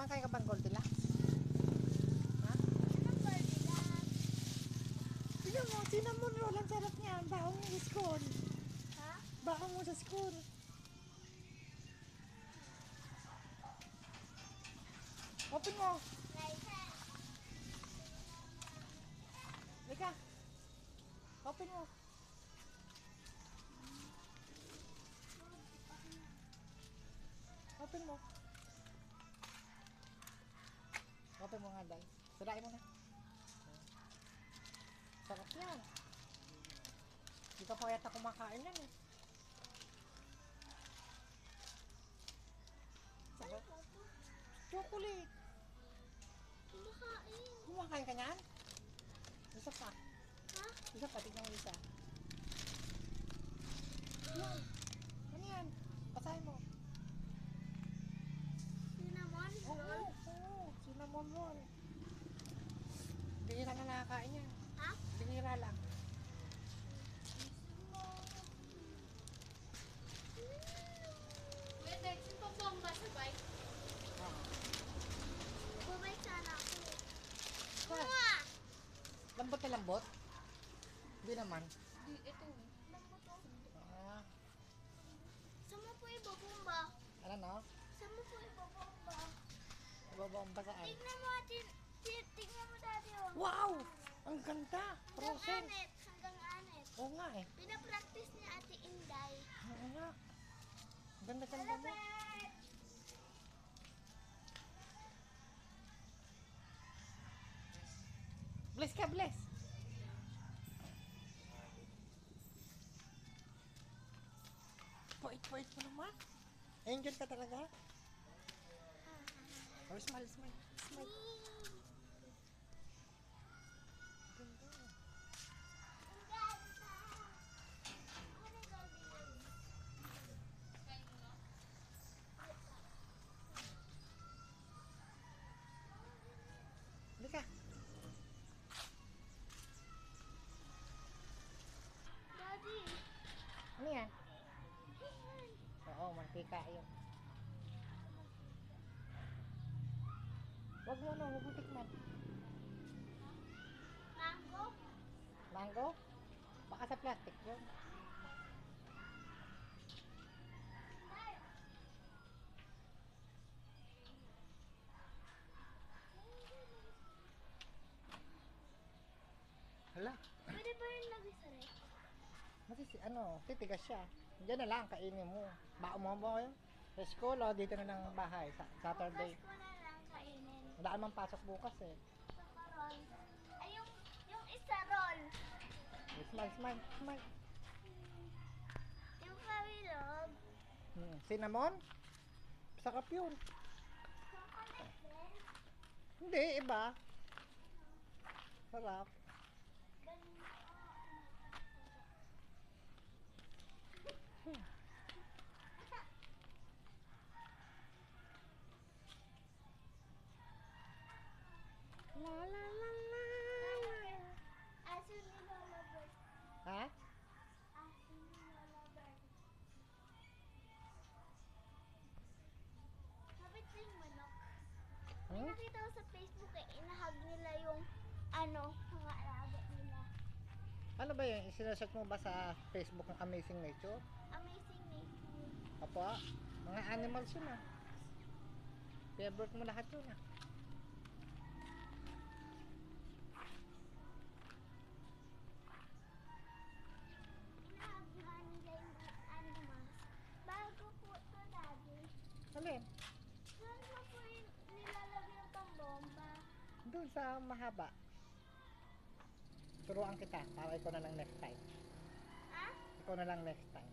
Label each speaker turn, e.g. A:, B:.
A: Makain ka bang Goldilocks? Ha?
B: Anong Goldilocks?
A: Tignan mo, cinnamon roll. Ang sarap niyan. Baon mo sa school.
B: Ha?
A: Baon mo sa school. Open mo.
B: License.
A: Lika. Open mo. Open mo. Open mo nga, Day. Sirain mo na. Sarap yan. Hindi ka pa yata kumakain yan eh. Sarap. Chocolate.
B: Kumakain.
A: Kumakain ka niyan? Isa pa.
B: Ha?
A: Isa pa. Tignan mo isa. Yan. Ano yan? Basahin mo.
B: Cinnamon roll.
A: Oo. Cinnamon roll. Bihira na nakakain yan.
B: Ha?
A: Bihira lang.
B: Kuya Dex, yung pabomba sa bike.
A: Ah.
B: Bumalik sana ako.
A: Saan?
B: Mga!
A: Lambot na lambot? Hindi naman.
B: Ito. Lambot to.
A: Ah.
B: Saan mo po ibabomba?
A: Ano no?
B: Saan mo po ibabomba?
A: Ibabomba saan?
B: Tignan mo atin. Tignan mo dati oh.
A: Wow! Ang ganda!
B: Hanggang
A: Frozen!
B: anet. Hanggang anet.
A: Oo nga eh.
B: Pinapractice ni Ate Inday.
A: Oo nga. Ang ganda-ganda mo.
B: Malapit!
A: Bless ka, bless! Pait-pait mo naman. Angel ka talaga. Oh, smile, smile, smile. Ganda.
B: Ang ganda! Ano yung Goldilocks?
A: Halika.
B: Daddy!
A: Ano yan? Oo, mantika yun. Huwag mo na, huwag mo tikman.
B: Mango?
A: Mango? Baka sa plastic yun. Hala,
B: Pwede ba yung lagi sa ref?
A: titigas siya. Diyan na lang, kainin mo. Baon mo ba yun? Sa school o dito na ng bahay, Saturday.
B: Bukas ko na lang kainin.
A: Wala man pasok bukas eh.
B: Saka roll. Ay, yung isa roll.
A: Smile, smile, smile.
B: Yung kabilog.
A: Cinnamon? Sarap yun.
B: Chocolate din.
A: Hindi, iba. Sarap.
B: Ganun.
A: La la la la.
B: Aso ni Lola Bird.
A: Ha?
B: Aso ni Lola Bird. Kapit ko yung manok. May
A: Hmm?
B: nakita ko sa Facebook eh, inahag nila yung mga alaga nila.
A: Ano ba yun? Sinesearch mo ba sa Facebook ng Amazing Nature?
B: Amazing nature.
A: Apo, mga animals yun ah. Favorite mo lahat yun ah.
B: Inahag nga nila yung animals. Bago po ito, Daddy.
A: Alin?
B: Saan mo po nilalagay yung pambomba?
A: Doon sa mahaba. Turuan kita para ikaw na lang next time.
B: Ha?
A: Ikaw na lang next time.